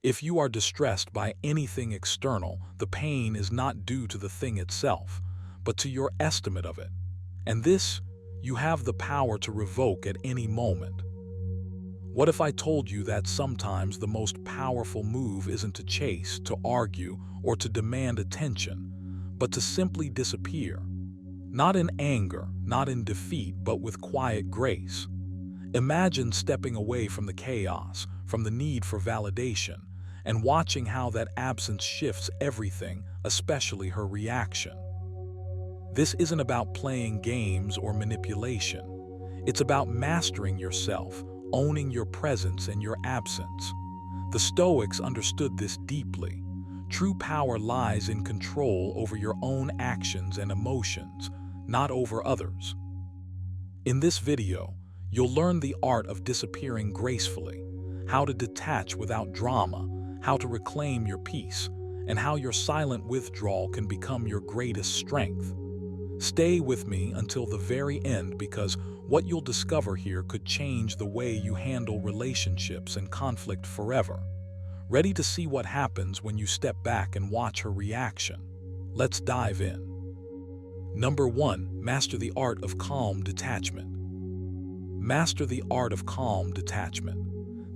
If you are distressed by anything external, the pain is not due to the thing itself, but to your estimate of it. And this, you have the power to revoke at any moment. What if I told you that sometimes the most powerful move isn't to chase, to argue, or to demand attention, but to simply disappear? Not in anger, not in defeat, but with quiet grace. Imagine stepping away from the chaos, from the need for validation, and watching how that absence shifts everything, especially her reaction. This isn't about playing games or manipulation. It's about mastering yourself, owning your presence and your absence. The Stoics understood this deeply. True power lies in control over your own actions and emotions, not over others. In this video, you'll learn the art of disappearing gracefully, how to detach without drama, how to reclaim your peace, and how your silent withdrawal can become your greatest strength. Stay with me until the very end, because what you'll discover here could change the way you handle relationships and conflict forever. Ready to see what happens when you step back and watch her reaction? Let's dive in. Number 1. Master the art of calm detachment. Master the art of calm detachment.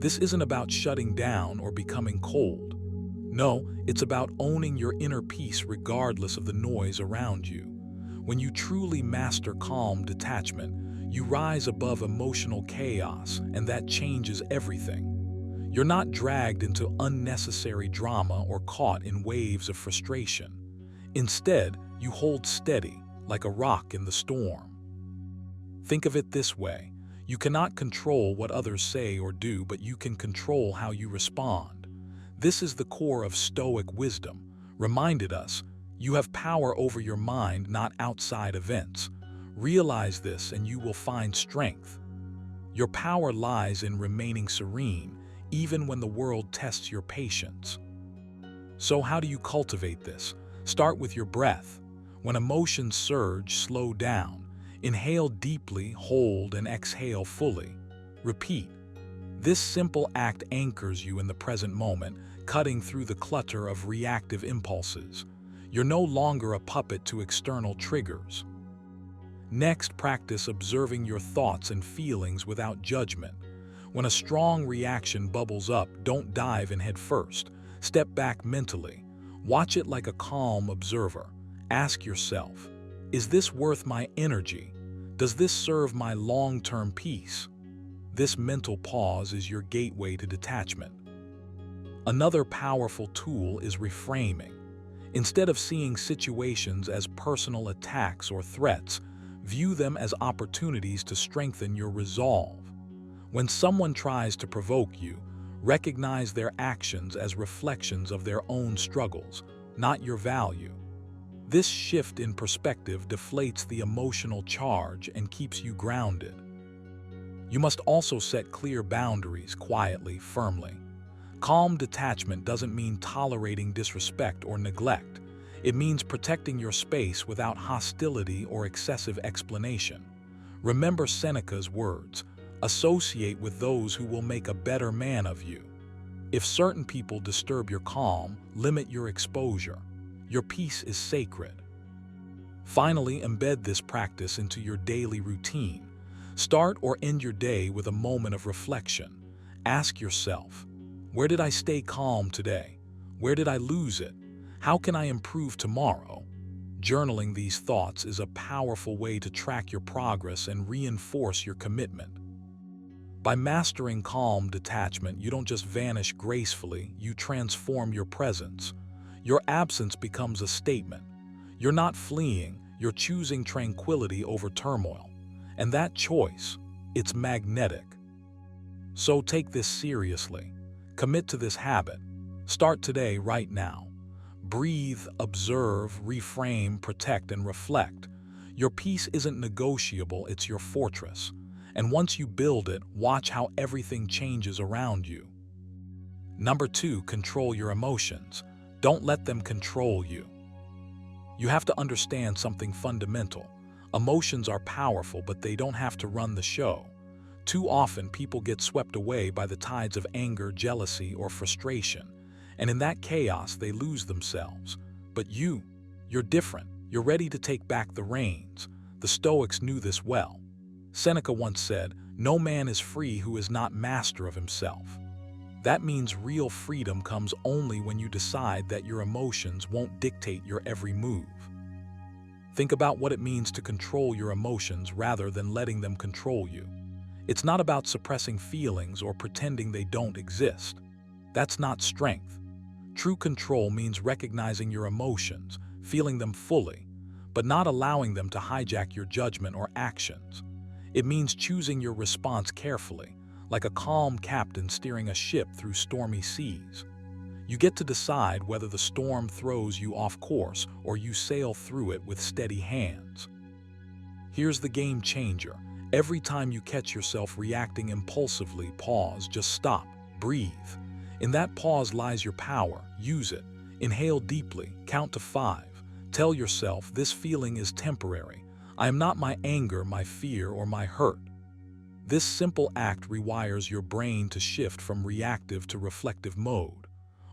This isn't about shutting down or becoming cold. No, it's about owning your inner peace regardless of the noise around you. When you truly master calm detachment, you rise above emotional chaos, and that changes everything. You're not dragged into unnecessary drama or caught in waves of frustration. Instead, you hold steady, like a rock in the storm. Think of it this way. You cannot control what others say or do, but you can control how you respond. This is the core of Stoic wisdom, reminded us, you have power over your mind, not outside events. Realize this and you will find strength. Your power lies in remaining serene, even when the world tests your patience. So how do you cultivate this? Start with your breath. When emotions surge, slow down. Inhale deeply, hold, and exhale fully. Repeat. This simple act anchors you in the present moment, cutting through the clutter of reactive impulses. You're no longer a puppet to external triggers. Next, practice observing your thoughts and feelings without judgment. When a strong reaction bubbles up, don't dive in head first. Step back mentally. Watch it like a calm observer. Ask yourself, is this worth my energy? Does this serve my long-term peace? This mental pause is your gateway to detachment. Another powerful tool is reframing. Instead of seeing situations as personal attacks or threats, view them as opportunities to strengthen your resolve. When someone tries to provoke you, recognize their actions as reflections of their own struggles, not your value. This shift in perspective deflates the emotional charge and keeps you grounded. You must also set clear boundaries quietly, firmly. Calm detachment doesn't mean tolerating disrespect or neglect. It means protecting your space without hostility or excessive explanation. Remember Seneca's words, associate with those who will make a better man of you. If certain people disturb your calm, limit your exposure. Your peace is sacred. Finally, embed this practice into your daily routine. Start or end your day with a moment of reflection. Ask yourself, where did I stay calm today? Where did I lose it? How can I improve tomorrow? Journaling these thoughts is a powerful way to track your progress and reinforce your commitment. By mastering calm detachment, you don't just vanish gracefully, you transform your presence. Your absence becomes a statement. You're not fleeing, you're choosing tranquility over turmoil. And that choice, it's magnetic. So take this seriously. Commit to this habit. Start today, right now. Breathe, observe, reframe, protect, and reflect. Your peace isn't negotiable, it's your fortress. And once you build it, watch how everything changes around you. Number 2, control your emotions. Don't let them control you. You have to understand something fundamental. Emotions are powerful, but they don't have to run the show. Too often, people get swept away by the tides of anger, jealousy, or frustration, and in that chaos they lose themselves. But you're different. You're ready to take back the reins. The Stoics knew this well. Seneca once said, "No man is free who is not master of himself." That means real freedom comes only when you decide that your emotions won't dictate your every move. Think about what it means to control your emotions rather than letting them control you. It's not about suppressing feelings or pretending they don't exist. That's not strength. True control means recognizing your emotions, feeling them fully, but not allowing them to hijack your judgment or actions. It means choosing your response carefully, like a calm captain steering a ship through stormy seas. You get to decide whether the storm throws you off course or you sail through it with steady hands. Here's the game changer. Every time you catch yourself reacting impulsively, pause, just stop, breathe. In that pause lies your power. Use it. Inhale deeply, count to 5. Tell yourself, this feeling is temporary. I am not my anger, my fear, or my hurt. This simple act rewires your brain to shift from reactive to reflective mode.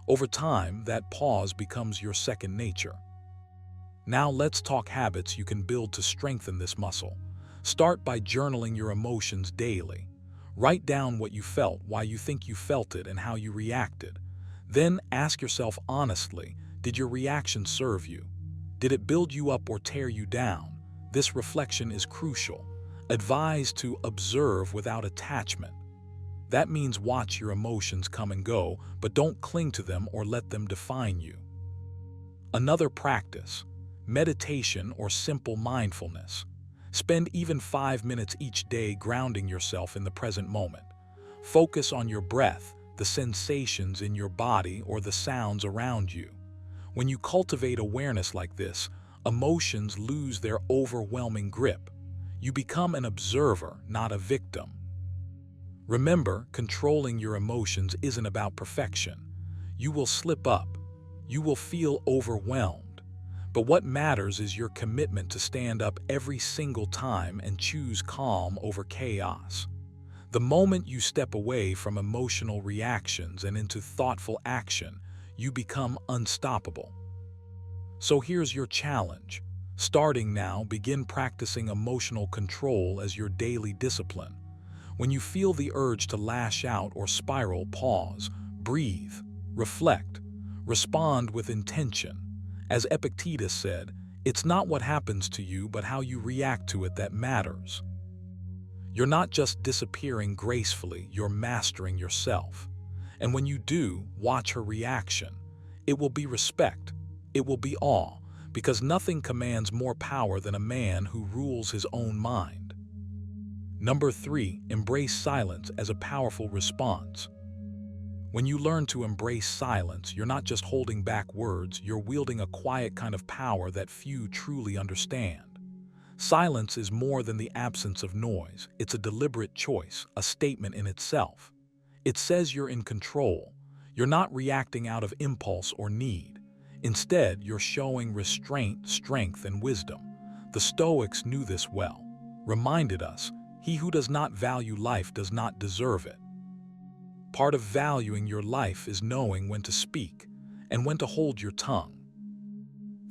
Over time, that pause becomes your second nature. Now let's talk habits you can build to strengthen this muscle. Start by journaling your emotions daily. Write down what you felt, why you think you felt it, and how you reacted. Then ask yourself honestly, did your reaction serve you? Did it build you up or tear you down? This reflection is crucial. Advise to observe without attachment. That means watch your emotions come and go, but don't cling to them or let them define you. Another practice, meditation or simple mindfulness. Spend even 5 minutes each day grounding yourself in the present moment. Focus on your breath, the sensations in your body, or the sounds around you. When you cultivate awareness like this, emotions lose their overwhelming grip. You become an observer, not a victim. Remember, controlling your emotions isn't about perfection. You will slip up. You will feel overwhelmed. But what matters is your commitment to stand up every single time and choose calm over chaos. The moment you step away from emotional reactions and into thoughtful action, you become unstoppable. So here's your challenge. Starting now, begin practicing emotional control as your daily discipline. When you feel the urge to lash out or spiral, pause, breathe, reflect, respond with intention. As Epictetus said, it's not what happens to you, but how you react to it that matters. You're not just disappearing gracefully, you're mastering yourself. And when you do, watch her reaction. It will be respect. It will be awe, because nothing commands more power than a man who rules his own mind. Number 3, embrace silence as a powerful response. When you learn to embrace silence, you're not just holding back words, you're wielding a quiet kind of power that few truly understand. Silence is more than the absence of noise. It's a deliberate choice, a statement in itself. It says you're in control. You're not reacting out of impulse or need. Instead, you're showing restraint, strength, and wisdom. The Stoics knew this well, reminded us, he who does not value life does not deserve it. Part of valuing your life is knowing when to speak and when to hold your tongue.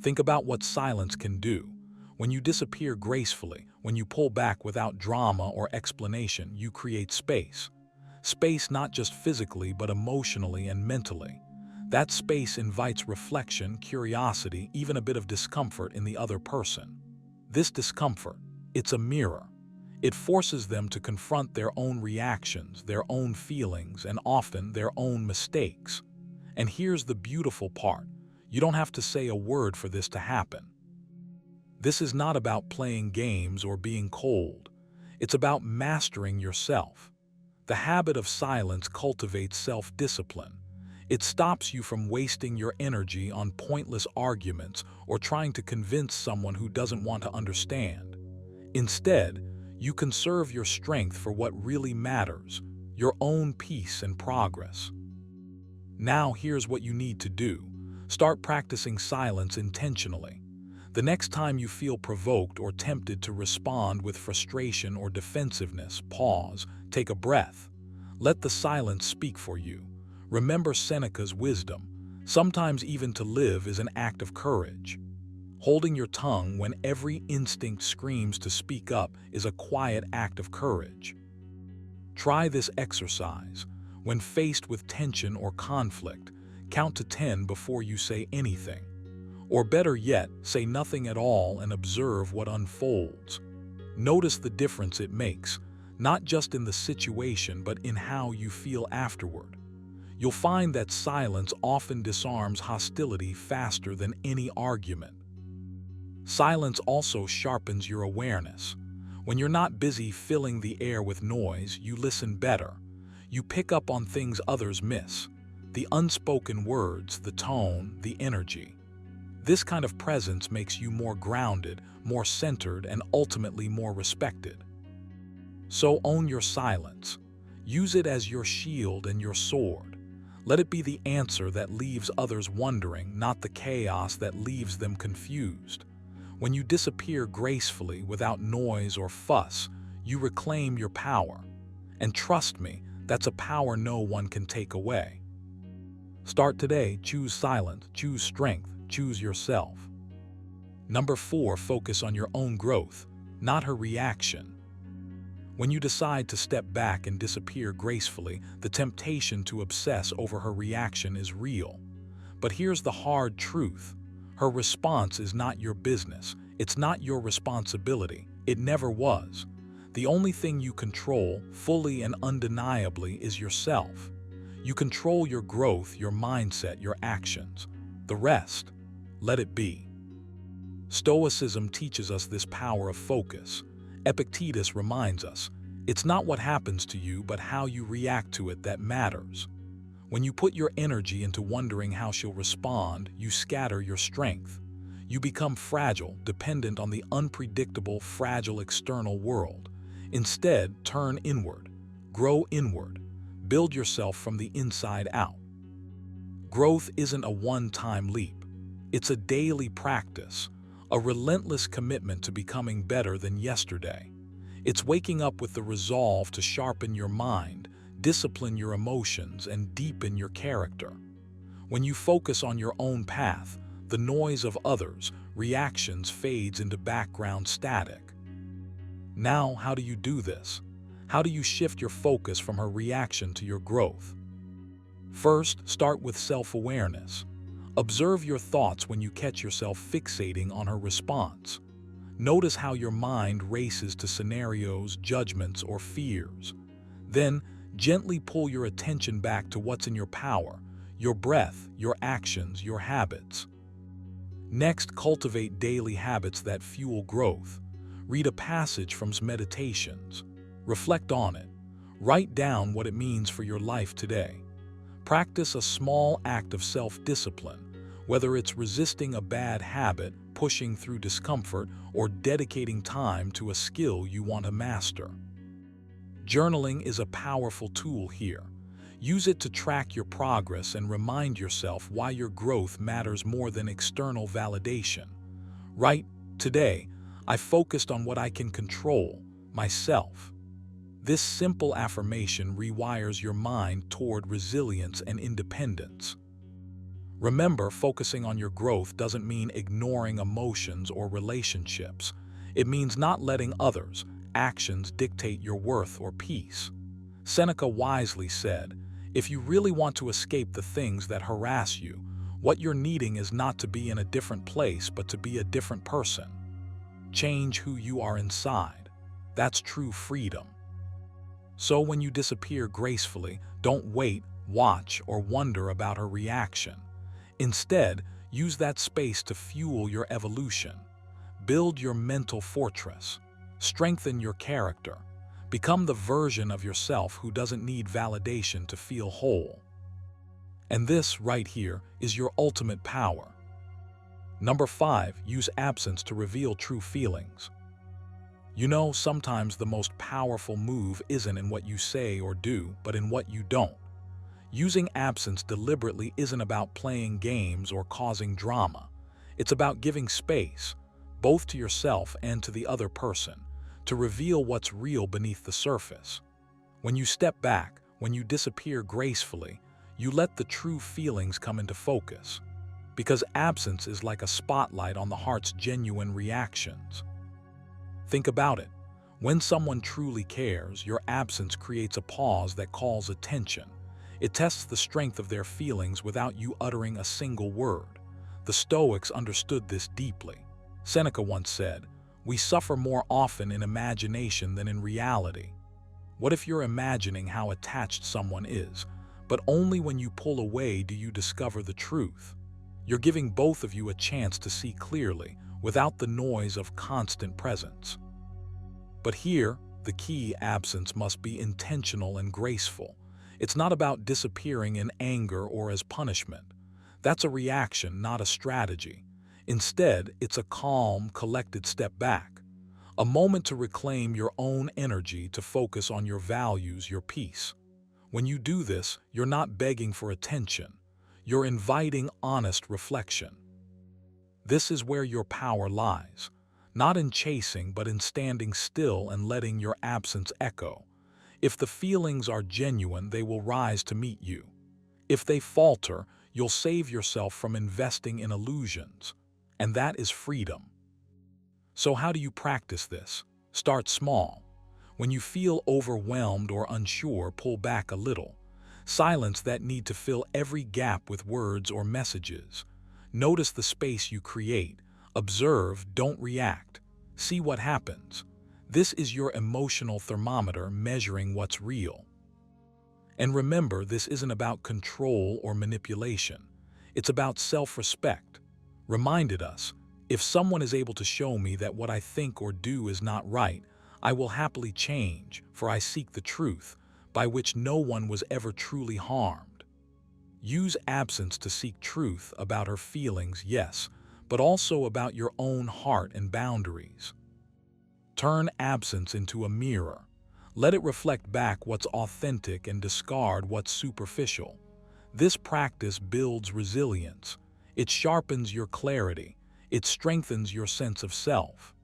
Think about what silence can do. When you disappear gracefully, when you pull back without drama or explanation, you create space. Space not just physically, but emotionally and mentally. That space invites reflection, curiosity, even a bit of discomfort in the other person. This discomfort, it's a mirror. It forces them to confront their own reactions, their own feelings, and often their own mistakes. And here's the beautiful part. You don't have to say a word for this to happen. This is not about playing games or being cold. It's about mastering yourself. The habit of silence cultivates self-discipline. It stops you from wasting your energy on pointless arguments or trying to convince someone who doesn't want to understand. Instead, you conserve your strength for what really matters, your own peace and progress. Now here's what you need to do. Start practicing silence intentionally. The next time you feel provoked or tempted to respond with frustration or defensiveness, pause, take a breath. Let the silence speak for you. Remember Seneca's wisdom. Sometimes even to live is an act of courage. Holding your tongue when every instinct screams to speak up is a quiet act of courage. Try this exercise. When faced with tension or conflict, count to 10 before you say anything. Or better yet, say nothing at all and observe what unfolds. Notice the difference it makes, not just in the situation but in how you feel afterward. You'll find that silence often disarms hostility faster than any argument. Silence also sharpens your awareness. When you're not busy filling the air with noise, you listen better. You pick up on things others miss. The unspoken words, the tone, the energy. This kind of presence makes you more grounded, more centered, and ultimately more respected. So own your silence. Use it as your shield and your sword. Let it be the answer that leaves others wondering, not the chaos that leaves them confused. When you disappear gracefully without noise or fuss, you reclaim your power. And trust me, that's a power no one can take away. Start today. Choose silence, choose strength, choose yourself. Number 4, focus on your own growth, not her reaction. When you decide to step back and disappear gracefully, the temptation to obsess over her reaction is real. But here's the hard truth. Her response is not your business. It's not your responsibility. It never was. The only thing you control, fully and undeniably, is yourself. You control your growth, your mindset, your actions. The rest, let it be. Stoicism teaches us this power of focus. Epictetus reminds us, it's not what happens to you, but how you react to it that matters. When you put your energy into wondering how she'll respond, you scatter your strength. You become fragile, dependent on the unpredictable, fragile external world. Instead, turn inward, grow inward, build yourself from the inside out. Growth isn't a one-time leap. It's a daily practice, a relentless commitment to becoming better than yesterday. It's waking up with the resolve to sharpen your mind, discipline your emotions, and deepen your character. When you focus on your own path, the noise of others' reactions fades into background static. Now, how do you do this? How do you shift your focus from her reaction to your growth? First, start with self-awareness. Observe your thoughts when you catch yourself fixating on her response. Notice how your mind races to scenarios, judgments, or fears. Then, gently pull your attention back to what's in your power, your breath, your actions, your habits. Next, cultivate daily habits that fuel growth. Read a passage from meditations. Reflect on it. Write down what it means for your life today. Practice a small act of self-discipline, whether it's resisting a bad habit, pushing through discomfort, or dedicating time to a skill you want to master. Journaling is a powerful tool here. Use it to track your progress and remind yourself why your growth matters more than external validation. Write, "Today, I focused on what I can control, myself." This simple affirmation rewires your mind toward resilience and independence. Remember, focusing on your growth doesn't mean ignoring emotions or relationships. It means not letting others' actions dictate your worth or peace. Seneca wisely said, "If you really want to escape the things that harass you, what you're needing is not to be in a different place, but to be a different person." Change who you are inside. That's true freedom. So when you disappear gracefully, don't wait, watch, or wonder about her reaction. Instead, use that space to fuel your evolution. Build your mental fortress. Strengthen your character. Become the version of yourself who doesn't need validation to feel whole. And this, right here, is your ultimate power. Number 5, use absence to reveal true feelings. You know, sometimes the most powerful move isn't in what you say or do, but in what you don't. Using absence deliberately isn't about playing games or causing drama. It's about giving space, both to yourself and to the other person, to reveal what's real beneath the surface. When you step back, when you disappear gracefully, You let the true feelings come into focus, because absence is like a spotlight on the heart's genuine reactions. Think about it. When someone truly cares, your absence creates a pause that calls attention. It tests the strength of their feelings without you uttering a single word. The Stoics understood this deeply. Seneca once said, "We suffer more often in imagination than in reality." What if you're imagining how attached someone is, but only when you pull away do you discover the truth? You're giving both of you a chance to see clearly, without the noise of constant presence. But here, the key: absence must be intentional and graceful. It's not about disappearing in anger or as punishment. That's a reaction, not a strategy. Instead, it's a calm, collected step back. A moment to reclaim your own energy, to focus on your values, your peace. When you do this, you're not begging for attention. You're inviting honest reflection. This is where your power lies. Not in chasing, but in standing still and letting your absence echo. If the feelings are genuine, they will rise to meet you. If they falter, you'll save yourself from investing in illusions. And that is freedom. So how do you practice this? Start small. When you feel overwhelmed or unsure, pull back a little. Silence that need to fill every gap with words or messages. Notice the space you create. Observe, don't react. See what happens. This is your emotional thermometer measuring what's real. And remember, this isn't about control or manipulation. It's about self-respect. Reminded us, if someone is able to show me that what I think or do is not right, I will happily change, for I seek the truth, by which no one was ever truly harmed. Use absence to seek truth about her feelings, yes, but also about your own heart and boundaries. Turn absence into a mirror. Let it reflect back what's authentic and discard what's superficial. This practice builds resilience. It sharpens your clarity. It strengthens your sense of self.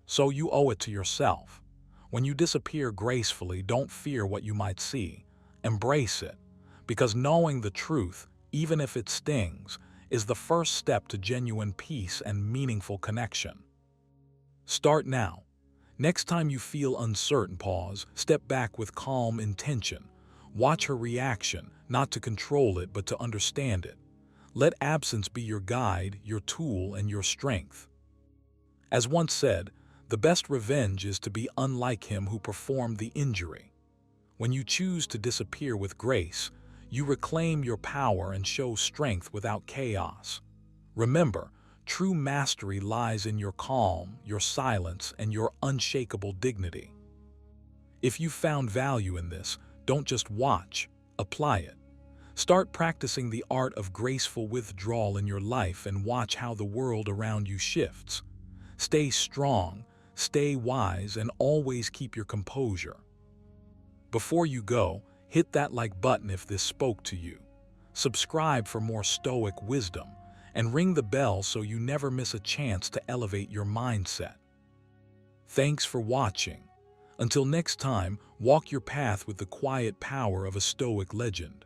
So you owe it to yourself. When you disappear gracefully, don't fear what you might see. Embrace it, because knowing the truth, even if it stings, is the first step to genuine peace and meaningful connection. Start now. Next time you feel uncertain, pause, step back with calm intention. Watch her reaction, not to control it, but to understand it. Let absence be your guide, your tool, and your strength. As once said, the best revenge is to be unlike him who performed the injury. When you choose to disappear with grace, you reclaim your power and show strength without chaos. Remember, true mastery lies in your calm, your silence, and your unshakable dignity. If you found value in this, don't just watch, apply it. Start practicing the art of graceful withdrawal in your life and watch how the world around you shifts. Stay strong, stay wise, and always keep your composure. Before you go, hit that like button if this spoke to you. Subscribe for more Stoic wisdom, and ring the bell so you never miss a chance to elevate your mindset. Thanks for watching. Until next time, walk your path with the quiet power of a Stoic legend.